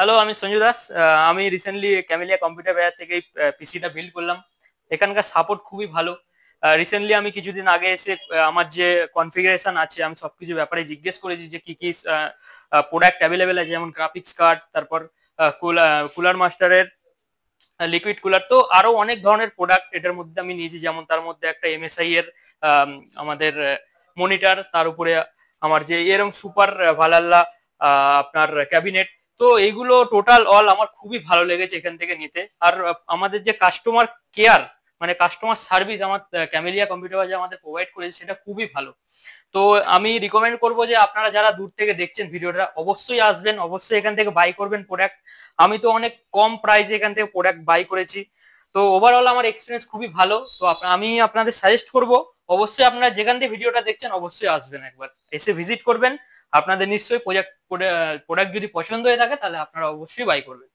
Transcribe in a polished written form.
Hello, আমি সঞ্জু দাস। আমি recently camellia computer বাজার থেকে পিসিটা বিল্ড করলাম। এখানকার সাপোর্ট খুবই ভালো। রিসেন্টলি আমি কিছুদিন আগে এসে আমার যে কনফিগারেশন আছে আমি সবকিছু ব্যাপারে জিজ্ঞেস করেছি যে কি কি প্রোডাক্ট অ্যাভেলেবেল আছে, যেমন গ্রাফিক্স কার্ড, তারপর কুলার মাস্টারের লিকুইড কুলার, তো আরো অনেক ধরনের প্রোডাক্ট এটার মধ্যে আমি নিয়েছি। যেমন তার মধ্যে একটা এমএসআই এর আমাদের মনিটর, তার উপরে আমার যে এরকম সুপার ভালাল্লা আপনার ক্যাবিনেট। তো এইগুলো টোটাল অল আমার খুবই ভালো লেগেছে এখান থেকে নিতে। আর আমাদের যে কাস্টমার কেয়ার, মানে কাস্টমার সার্ভিস আমার ক্যামেলিয়া কম্পিউটার বাজার আমাদের প্রোভাইড করেছে, সেটা খুবই ভালো। তো আমি রিকমেন্ড করবো যে আপনারা যারা দূর থেকে দেখছেন ভিডিওটা, অবশ্যই আসবেন, অবশ্যই এখান থেকে বাই করবেন প্রোডাক্ট। আমি তো অনেক কম প্রাইসে এখান থেকে প্রোডাক্ট বাই করেছি। তো ওভারঅল আমার এক্সপিরিয়েন্স খুবই ভালো। তো আমি আপনাদের সাজেস্ট করব, অবশ্যই আপনারা যেখান থেকে ভিডিওটা দেখছেন অবশ্যই আসবেন, একবার এসে ভিজিট করবেন। আপনাদের নিশ্চয়ই প্রোডাক্ট যদি পছন্দ হয়ে থাকে তাহলে আপনারা অবশ্যই বাই করবেন।